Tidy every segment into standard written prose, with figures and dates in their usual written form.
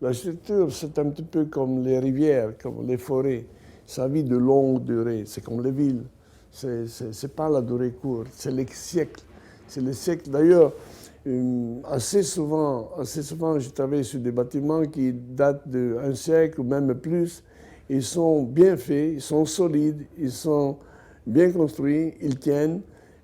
L'architecture, c'est un petit peu comme les rivières, comme les forêts. Ça vit de longue durée. C'est comme les villes. C'est pas la durée courte, c'est les siècles. C'est les siècles. D'ailleurs, assez souvent, je travaille sur des bâtiments qui datent d'un siècle ou même plus. Ils sont bien faits, ils sont solides, ils sont bien construits, ils tiennent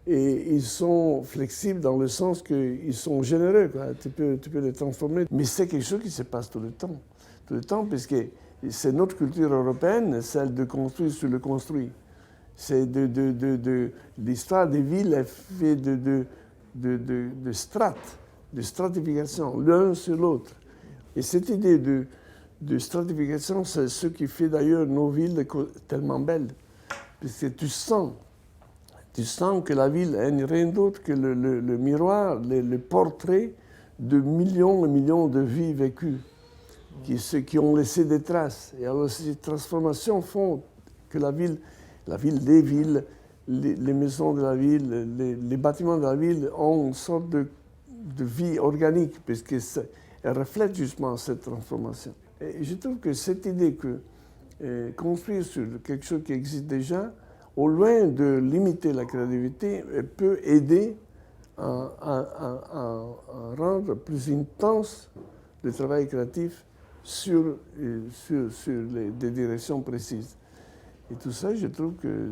et ils sont flexibles dans le sens qu'ils sont généreux, quoi. Tu peux les transformer. Mais c'est quelque chose qui se passe tout le temps. Tout le temps, parce que c'est notre culture européenne, celle de construire sur le construit. C'est l'histoire des villes est faite de strates, de stratification, l'un sur l'autre. Et cette idée de stratification, c'est ce qui fait d'ailleurs nos villes tellement belles. Parce que tu sens que la ville n'est rien d'autre que le miroir, le portrait de millions et millions de vies vécues qui ont laissé des traces. Et alors ces transformations font que la ville des villes, les maisons de la ville, les bâtiments de la ville ont une sorte de vie organique, parce qu'elles reflètent justement cette transformation. Et je trouve que cette idée que construire sur quelque chose qui existe déjà, au loin de limiter la créativité, peut aider à rendre plus intense le travail créatif sur des directions précises. Et tout ça, je trouve que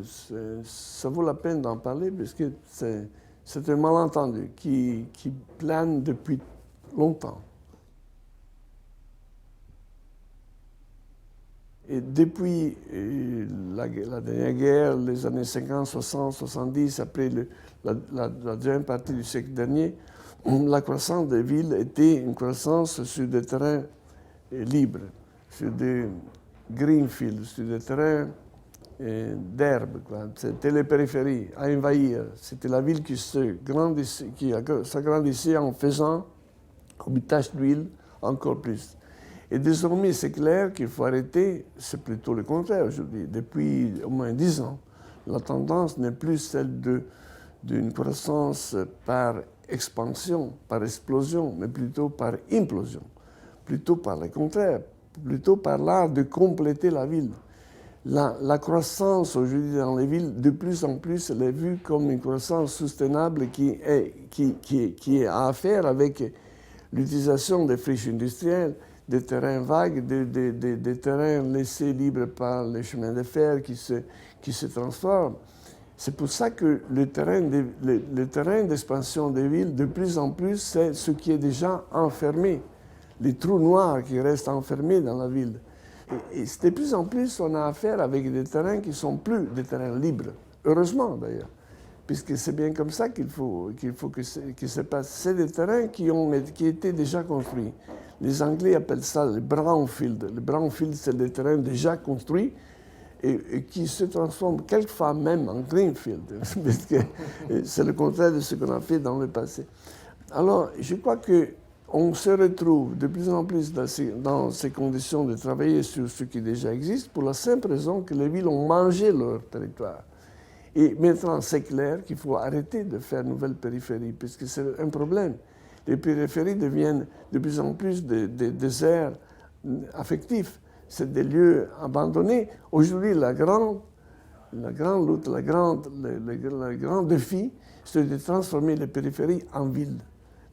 ça vaut la peine d'en parler, parce que c'est un malentendu qui plane depuis longtemps. Et depuis la dernière guerre, les années 50, 60, 70, après la deuxième partie du siècle dernier, la croissance des villes était une croissance sur des terrains libres, sur des greenfields, sur des terrains d'herbe. C'était les périphéries à envahir. C'était la ville qui s'agrandissait en faisant comme une tache d'huile encore plus. Et désormais, c'est clair qu'il faut arrêter, c'est plutôt le contraire aujourd'hui. Depuis au moins 10 ans, la tendance n'est plus celle d'une croissance par expansion, par explosion, mais plutôt par implosion, plutôt par le contraire, plutôt par l'art de compléter la ville. La croissance aujourd'hui dans les villes, de plus en plus, elle est vue comme une croissance soutenable qui a à faire avec l'utilisation des friches industrielles, des terrains vagues, des terrains laissés libres par les chemins de fer qui se transforment. C'est pour ça que le terrain d'expansion des villes, de plus en plus, c'est ce qui est déjà enfermé, les trous noirs qui restent enfermés dans la ville. Et de plus en plus, on a affaire avec des terrains qui ne sont plus des terrains libres. Heureusement, d'ailleurs, puisque c'est bien comme ça qu'il faut que se passe. C'est des terrains qui étaient déjà construits. Les Anglais appellent ça le brownfield. Le brownfield, c'est des terrains déjà construits et qui se transforment quelquefois même en greenfield, parce que c'est le contraire de ce qu'on a fait dans le passé. Alors, je crois qu'on se retrouve de plus en plus dans ces conditions de travailler sur ce qui déjà existe, pour la simple raison que les villes ont mangé leur territoire. Et maintenant, c'est clair qu'il faut arrêter de faire nouvelles périphéries, puisque c'est un problème. Les périphéries deviennent de plus en plus des aires affectifs. C'est des lieux abandonnés. Aujourd'hui, la grande lutte, le grand défi, c'est de transformer les périphéries en villes,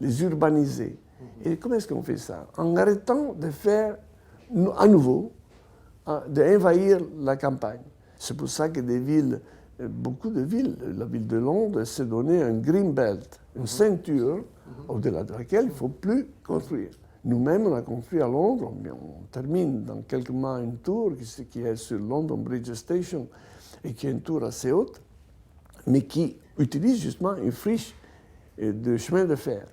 les urbaniser. Et comment est-ce qu'on fait ça? En arrêtant de faire à nouveau, d'envahir la campagne. C'est pour ça que beaucoup de villes, la ville de Londres s'est donné un green belt, une ceinture au-delà de laquelle il ne faut plus construire. Nous-mêmes, on a construit à Londres, on termine dans quelques mois une tour qui est sur London Bridge Station et qui est une tour assez haute, mais qui utilise justement une friche de chemin de fer.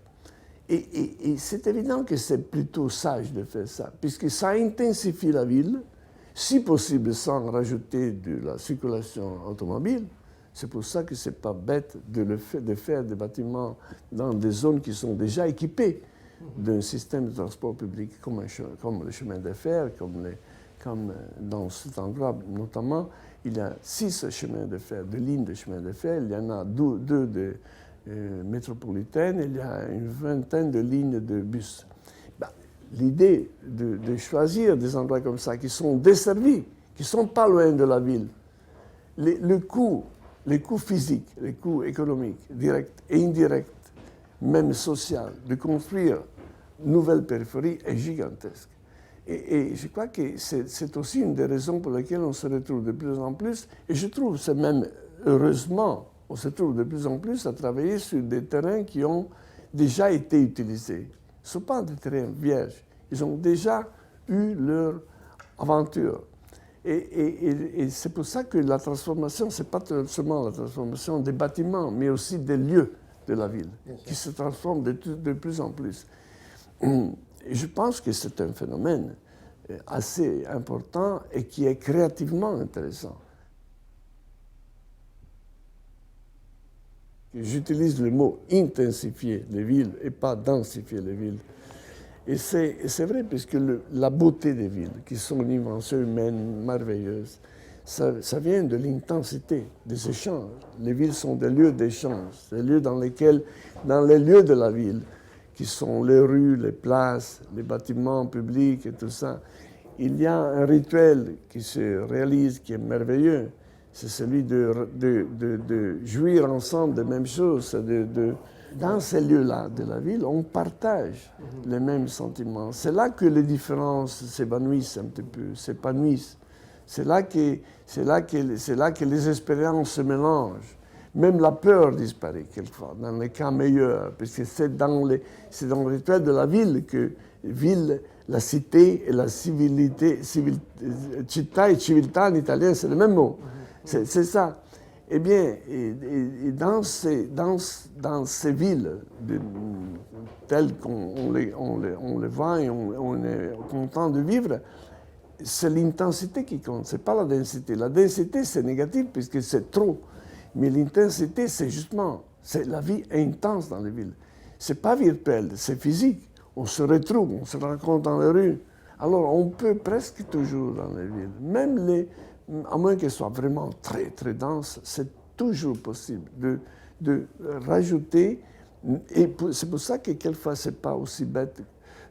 Et c'est évident que c'est plutôt sage de faire ça, puisque ça intensifie la ville, si possible sans rajouter de la circulation automobile. C'est pour ça que ce n'est pas bête de faire des bâtiments dans des zones qui sont déjà équipées d'un système de transport public comme le chemin de fer, comme dans cet endroit notamment, il y a 6 chemins de fer, 2 lignes de chemin de fer, il y en a 2 de métropolitaines, il y a une vingtaine de lignes de bus. l'idée de choisir des endroits comme ça, qui sont desservis, qui ne sont pas loin de la ville. Les coûts physiques, les coûts économiques, directs et indirects, même sociaux, de construire une nouvelle périphérie est gigantesque. Et je crois que c'est aussi une des raisons pour lesquelles on se retrouve de plus en plus, et je trouve c'est même heureusement, on se trouve de plus en plus à travailler sur des terrains qui ont déjà été utilisés. Ce ne sont pas des terrains vierges, ils ont déjà eu leur aventure. Et c'est pour ça que la transformation, ce n'est pas seulement la transformation des bâtiments, mais aussi des lieux de la ville, qui se transforment de plus en plus. Et je pense que c'est un phénomène assez important et qui est créativement intéressant. J'utilise le mot intensifier les villes et pas densifier les villes. Et c'est vrai, puisque la beauté des villes, qui sont une invention humaine merveilleuse, ça vient de l'intensité des échanges. Les villes sont des lieux d'échange, des lieux dans les lieux de la ville, qui sont les rues, les places, les bâtiments publics et tout ça, il y a un rituel qui se réalise, qui est merveilleux. C'est celui de jouir ensemble des mêmes choses. Dans ces lieux-là de la ville, on partage les mêmes sentiments. C'est là que les différences s'évanouissent un petit peu, s'épanouissent. C'est là que les expériences se mélangent. Même la peur disparaît quelquefois, dans les cas meilleurs, puisque c'est dans le rituel de la ville que la cité et la civilité, città et civiltà en italien, c'est le même mot. C'est ça. Eh bien, dans ces villes telles qu'on les voit et on est content de vivre, c'est l'intensité qui compte, ce n'est pas la densité. La densité, c'est négatif puisque c'est trop. Mais l'intensité, c'est justement, la vie intense dans les villes. Ce n'est pas virtuel, c'est physique. On se retrouve, on se rencontre dans les rues. Alors, on peut presque toujours dans les villes, même à moins qu'elles soient vraiment très, très denses, c'est toujours possible de rajouter. Et c'est pour ça que quelquefois, ce n'est pas aussi bête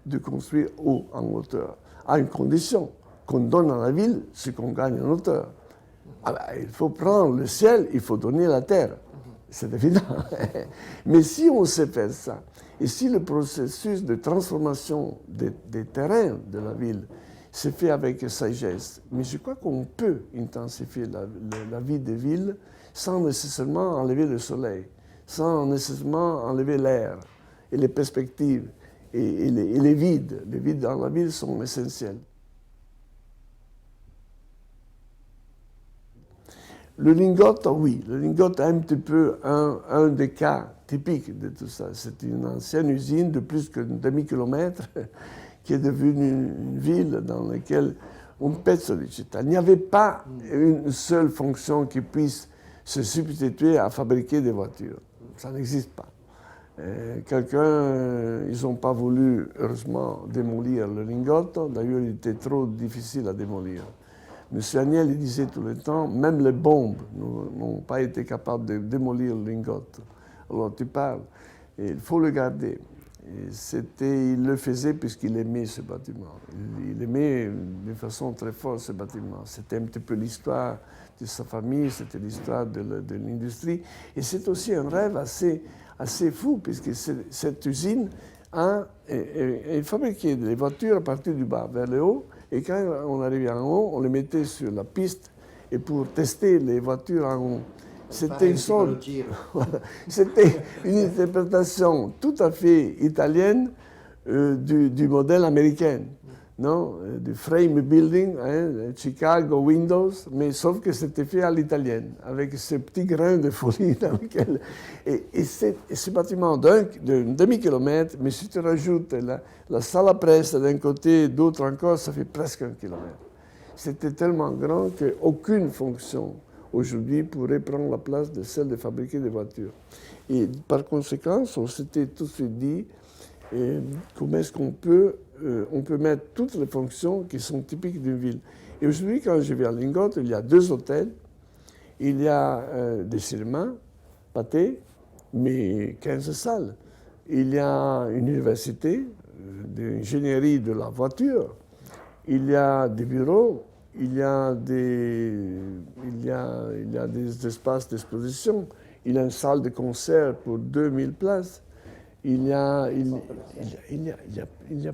de construire haut en hauteur, à une condition qu'on donne à la ville ce qu'on gagne en hauteur. Il faut prendre le ciel, il faut donner la terre. C'est évident. Mais si on sait faire ça, et si le processus de transformation des terrains de la ville se fait avec sagesse, mais je crois qu'on peut intensifier la vie des villes sans nécessairement enlever le soleil, sans nécessairement enlever l'air et les perspectives et les vides. Les vides dans la ville sont essentiels. Le lingot, oui, le lingot est un petit peu un des cas typiques de tout ça. C'est une ancienne usine de plus qu'un demi-kilomètre qui est devenue une ville dans laquelle on pète sur les città. Il n'y avait pas une seule fonction qui puisse se substituer à fabriquer des voitures. Ça n'existe pas. Ils n'ont pas voulu, heureusement, démolir le lingot. D'ailleurs, il était trop difficile à démolir. M. Agnel il disait tout le temps, même les bombes n'ont pas été capables de démolir le lingot. Alors tu parles, et il faut le garder. Il le faisait puisqu'il aimait ce bâtiment. Il aimait de façon très forte ce bâtiment. C'était un petit peu l'histoire de sa famille, c'était l'histoire de l'industrie. Et c'est aussi un rêve assez fou, puisque cette usine a fabriqué des voitures à partir du bas vers le haut. Et quand on arrivait en haut, on les mettait sur la piste et pour tester les voitures en haut. C'était c'était une interprétation tout à fait italienne du modèle américain, non? Du frame building, Chicago Windows, mais sauf que c'était fait à l'italienne, avec ce petit grain de folie dans lequel... Et ce bâtiment d'un demi-kilomètre, mais si tu rajoutes la salle à presse d'un côté et d'autre encore, ça fait presque 1 kilomètre. C'était tellement grand qu'aucune fonction aujourd'hui pourrait prendre la place de celle de fabriquer des voitures. Et par conséquent, on s'était tout de suite dit comment est-ce qu'on peut mettre toutes les fonctions qui sont typiques d'une ville. Et aujourd'hui, quand je vais à Lingot, il y a 2 hôtels, il y a des cinémas, pâtés, mais 15 salles. Il y a une université, d'ingénierie de la voiture, il y a des bureaux, il y a des espaces d'exposition, il y a une salle de concert pour 2000 places, il y a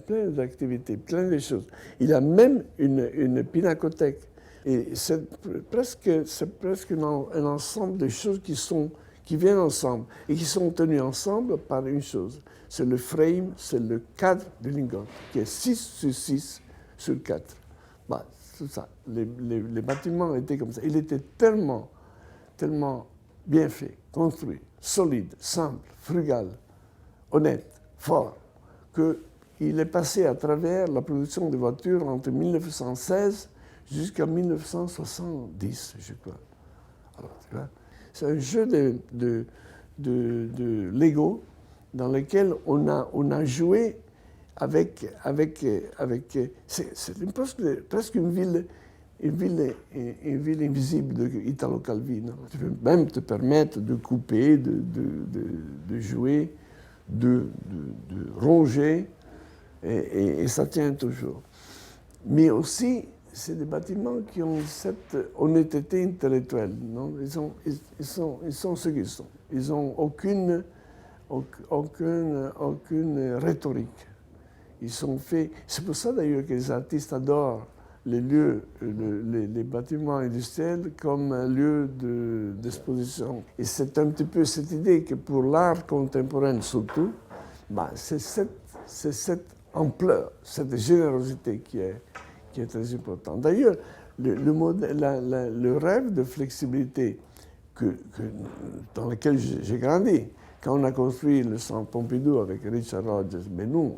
plein d'activités, plein de choses. Il y a même une pinacothèque. Et c'est presque un ensemble de choses qui viennent ensemble et qui sont tenues ensemble par une chose. C'est le frame, c'est le cadre du lingot, qui est 6 sur 6 sur 4. Bah, c'est ça. Les bâtiments étaient comme ça. Il était tellement bien fait, construit, solide, simple, frugal, honnête, fort, qu'il est passé à travers la production de voitures entre 1916 jusqu'à 1970, je crois. Alors, tu vois, c'est un jeu de Lego dans lequel on a joué avec c'est presque une ville invisible de Italo Calvino. Tu peux même te permettre de couper, de jouer, de ronger, et ça tient toujours. Mais aussi, c'est des bâtiments qui ont cette honnêteté intellectuelle. Non? Ils sont ce qu'ils sont. Ils n'ont aucune rhétorique. Ils sont faits. C'est pour ça d'ailleurs que les artistes adorent les lieux, les bâtiments industriels comme un lieu d'exposition. Et c'est un petit peu cette idée que pour l'art contemporain surtout, bah, c'est cette ampleur, cette générosité qui est très importante. D'ailleurs, le rêve de flexibilité dans lequel j'ai grandi, quand on a construit le centre Pompidou avec Richard Rogers, mais nous,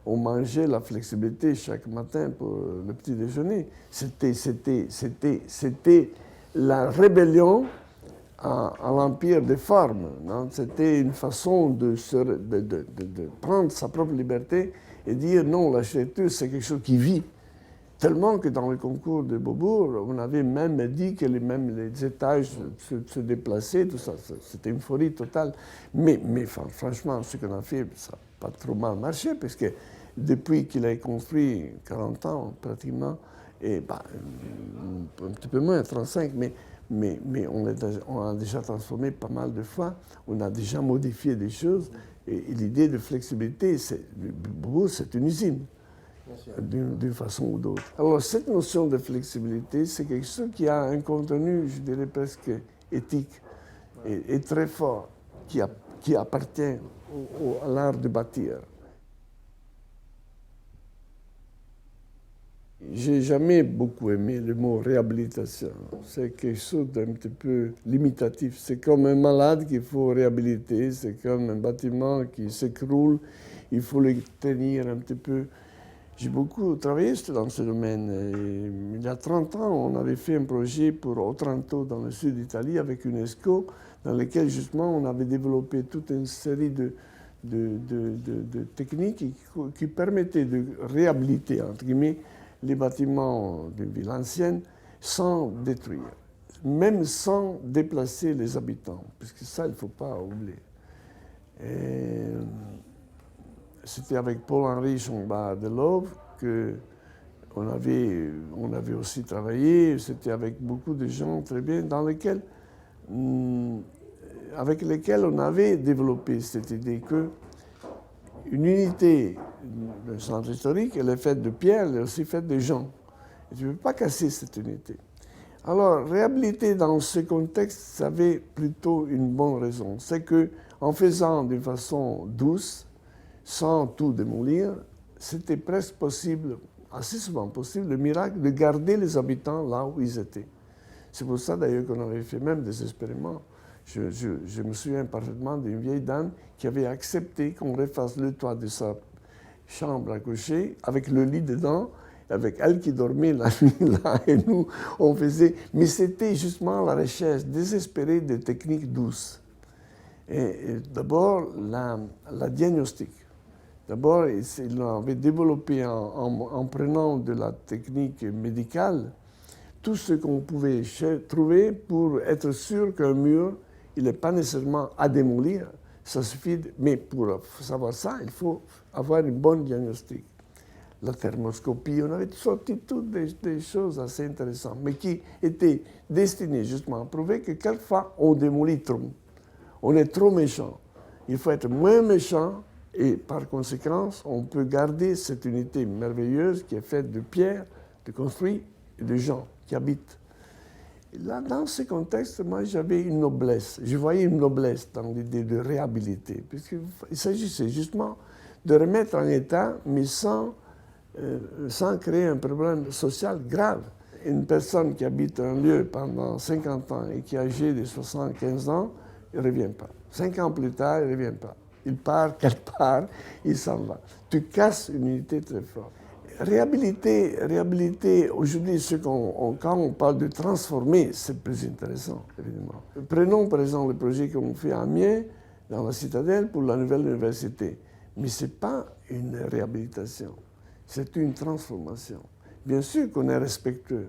on mangeait la flexibilité chaque matin pour le petit déjeuner. C'était la rébellion à l'empire des formes. C'était une façon de prendre sa propre liberté et dire non, l'architecture, c'est quelque chose qui vit. Tellement que dans le concours de Beaubourg, on avait même dit que même les étages se déplaçaient, tout ça. C'était une folie totale. Mais franchement, ce qu'on a fait, ça n'a pas trop mal marché, parce que depuis qu'il a construit 40 ans pratiquement, et un petit peu moins, 35, mais on a déjà transformé pas mal de fois, on a déjà modifié des choses, et l'idée de flexibilité, Beaubourg, c'est une usine. D'une façon ou d'autre. Alors, cette notion de flexibilité, c'est quelque chose qui a un contenu, je dirais presque éthique, et très fort, qui appartient à l'art de bâtir. J'ai jamais beaucoup aimé le mot réhabilitation. C'est quelque chose d'un petit peu limitatif. C'est comme un malade qu'il faut réhabiliter, c'est comme un bâtiment qui s'écroule, il faut le tenir un petit peu. J'ai beaucoup travaillé dans ce domaine. Et il y a 30 ans, on avait fait un projet pour Otranto, dans le sud d'Italie, avec UNESCO, dans lequel justement on avait développé toute une série de techniques qui permettaient de réhabiliter, entre guillemets, les bâtiments d'une ville ancienne sans détruire, même sans déplacer les habitants, parce que ça, il ne faut pas oublier. C'était avec Paul-Henri Chambard-Delove qu'on avait aussi travaillé. C'était avec beaucoup de gens très bien, avec lesquels on avait développé cette idée qu'une unité d'un centre historique, elle est faite de pierre, elle est aussi faite de gens. Et tu ne peux pas casser cette unité. Alors, réhabiliter dans ce contexte, ça avait plutôt une bonne raison. C'est qu'en faisant d'une façon douce, sans tout démolir, c'était presque possible, assez souvent possible, le miracle de garder les habitants là où ils étaient. C'est pour ça d'ailleurs qu'on avait fait même des expériments. Je me souviens parfaitement d'une vieille dame qui avait accepté qu'on refasse le toit de sa chambre à coucher avec le lit dedans, avec elle qui dormait la nuit là, et nous, on faisait... Mais c'était justement la recherche désespérée de techniques douces. Et d'abord, la diagnostic. D'abord, il l'avait développé en prenant de la technique médicale tout ce qu'on pouvait trouver pour être sûr qu'un mur, il n'est pas nécessairement à démolir, Ça suffit, mais pour savoir ça, il faut avoir une bonne diagnostic. La thermoscopie, on avait sorti toutes des choses assez intéressantes, mais qui étaient destinées justement à prouver que quelquefois on démolit trop. On est trop méchant. Il faut être moins méchant et par conséquent, on peut garder cette unité merveilleuse qui est faite de pierres, de construits et de gens qui habitent. Et là, dans ce contexte, moi, j'avais une noblesse. Je voyais une noblesse dans l'idée de réhabiliter, puisqu'il s'agissait justement de remettre en état, mais sans créer un problème social grave. Une personne qui habite un lieu pendant 50 ans et qui est âgée de 75 ans, il ne revient pas. 5 ans plus tard, il ne revient pas. Il part quelque part, il s'en va. Tu casses une unité très forte. Réhabiliter aujourd'hui, quand on parle de transformer, c'est plus intéressant, évidemment. Prenons par exemple le projet qu'on fait à Amiens, dans la citadelle, pour la nouvelle université. Mais ce n'est pas une réhabilitation, c'est une transformation. Bien sûr qu'on est respectueux.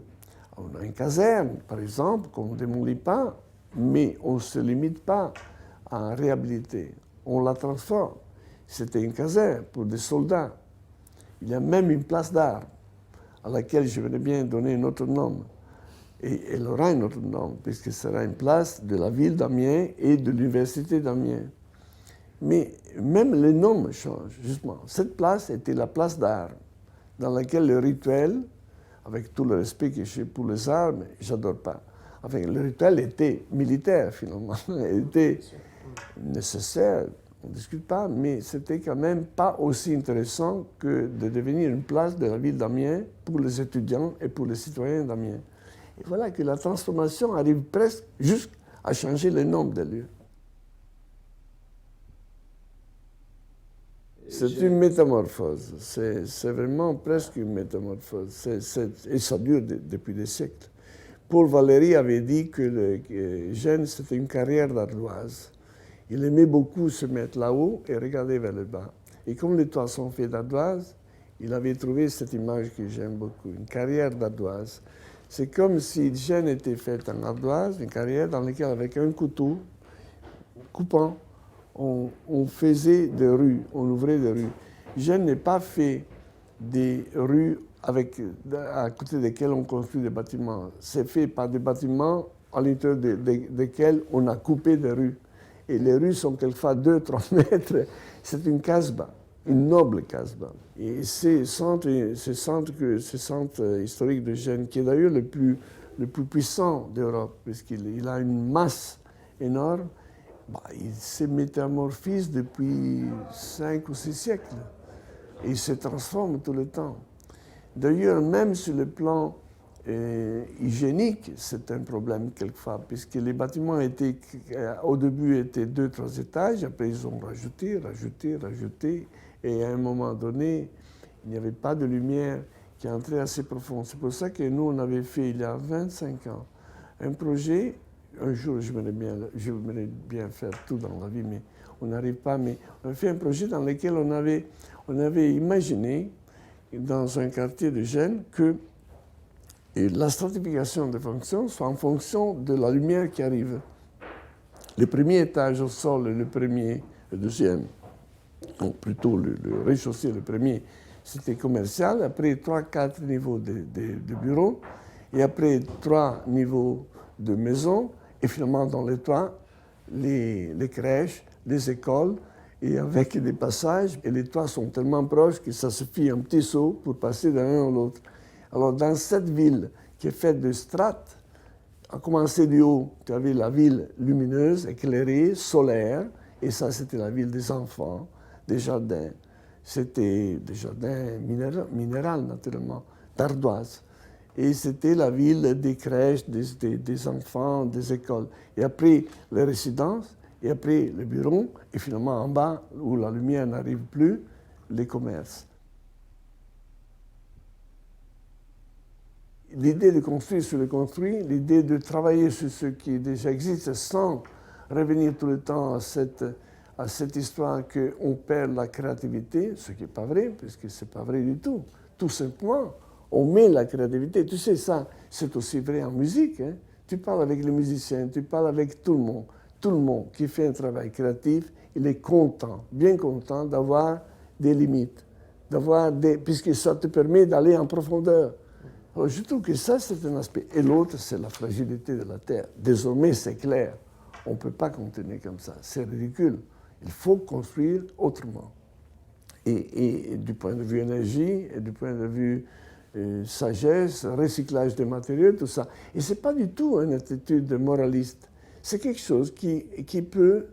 On a une caserne, par exemple, qu'on ne démolit pas, mais on ne se limite pas à réhabiliter. On la transforme. C'était une caserne pour des soldats. Il y a même une place d'armes à laquelle je voudrais bien donner un autre nom. Et elle aura un autre nom, puisque ce sera une place de la ville d'Amiens et de l'université d'Amiens. Mais même les noms changent, justement. Cette place était la place d'armes, dans laquelle le rituel, avec tout le respect que j'ai pour les armes, j'adore pas. Enfin, le rituel était militaire, finalement. Il était nécessaire, on ne discute pas, mais c'était quand même pas aussi intéressant que de devenir une place de la ville d'Amiens pour les étudiants et pour les citoyens d'Amiens. Et voilà que la transformation arrive presque jusqu'à changer le nom des lieux. C'est une métamorphose, c'est vraiment presque une métamorphose, et ça dure depuis des siècles. Paul Valéry avait dit que Gênes, c'était une carrière d'ardoise. Il aimait beaucoup se mettre là-haut et regarder vers le bas. Et comme les toits sont faits d'ardoise, il avait trouvé cette image que j'aime beaucoup, une carrière d'ardoise. C'est comme si Gênes était faite en ardoise, une carrière dans laquelle, avec un couteau coupant, on faisait des rues, on ouvrait des rues. Gênes n'est pas fait des rues à côté desquelles on construit des bâtiments. C'est fait par des bâtiments à l'intérieur desquels on a coupé des rues. Et les rues sont quelquefois 2-3 mètres. C'est une casbah, une noble casbah. Et ce centre historique de Gênes, qui est d'ailleurs le plus puissant d'Europe, puisqu'il a une masse énorme, il se métamorphise depuis 5 ou 6 siècles. Et il se transforme tout le temps. D'ailleurs, même sur le plan hygiénique, c'est un problème quelquefois, puisque les bâtiments au début étaient 2-3 étages, après ils ont rajouté, et à un moment donné, il n'y avait pas de lumière qui entrait assez profond. C'est pour ça que nous, on avait fait, il y a 25 ans, un projet. Un jour, je voudrais bien faire tout dans la vie, mais on n'arrive pas. Mais on a fait un projet dans lequel on avait imaginé, dans un quartier de Gênes, que la stratification des fonctions soit en fonction de la lumière qui arrive. Le premier étage au sol, le deuxième, donc plutôt le rez-de-chaussée, le premier, c'était commercial. Après, 3-4 niveaux de bureaux, et après 3 niveaux de maisons. Et finalement, dans les toits, les crèches, les écoles, et avec des passages. Et les toits sont tellement proches que ça suffit un petit saut pour passer d'un à l'autre. Alors, dans cette ville qui est faite de strates, à commencer du haut, tu avais la ville lumineuse, éclairée, solaire, et ça, c'était la ville des enfants, des jardins. C'était des jardins minéraux, naturellement, d'ardoise. Et c'était la ville des crèches, des enfants, des écoles. Et après, les résidences, et après, les bureaux, et finalement, en bas, où la lumière n'arrive plus, les commerces. L'idée de construire sur le construit, l'idée de travailler sur ce qui déjà existe sans revenir tout le temps à cette histoire qu'on perd la créativité, ce qui n'est pas vrai, puisque ce n'est pas vrai du tout. Tout simplement, on met la créativité. Tu sais, ça, c'est aussi vrai en musique. Hein. Tu parles avec les musiciens, tu parles avec tout le monde. tout le monde qui fait un travail créatif, il est content, bien content d'avoir des limites, puisque ça te permet d'aller en profondeur. Alors, je trouve que ça, c'est un aspect. Et l'autre, c'est la fragilité de la Terre. Désormais, c'est clair. On ne peut pas continuer comme ça. C'est ridicule. Il faut construire autrement. Et du point de vue énergie, et du point de vue sagesse, recyclage des matériaux, tout ça. Et ce n'est pas du tout une attitude moraliste. C'est quelque chose qui peut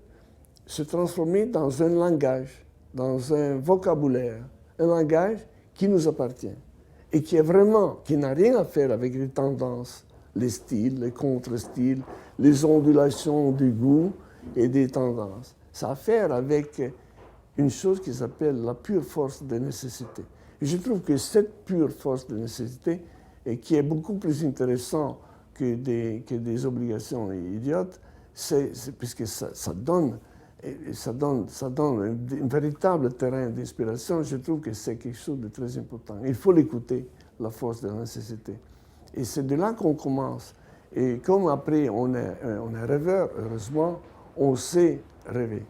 se transformer dans un langage, dans un vocabulaire, un langage qui nous appartient et qui n'a rien à faire avec les tendances, les styles, les contre-styles, les ondulations du goût et des tendances. Ça a à faire avec une chose qui s'appelle la pure force de nécessité. Et je trouve que cette pure force de nécessité, et qui est beaucoup plus intéressant que des obligations idiotes, puisque ça donne un véritable terrain d'inspiration. Je trouve que c'est quelque chose de très important. Il faut l'écouter, la force de la nécessité. Et c'est de là qu'on commence. Et comme après on est rêveur, heureusement, on sait rêver.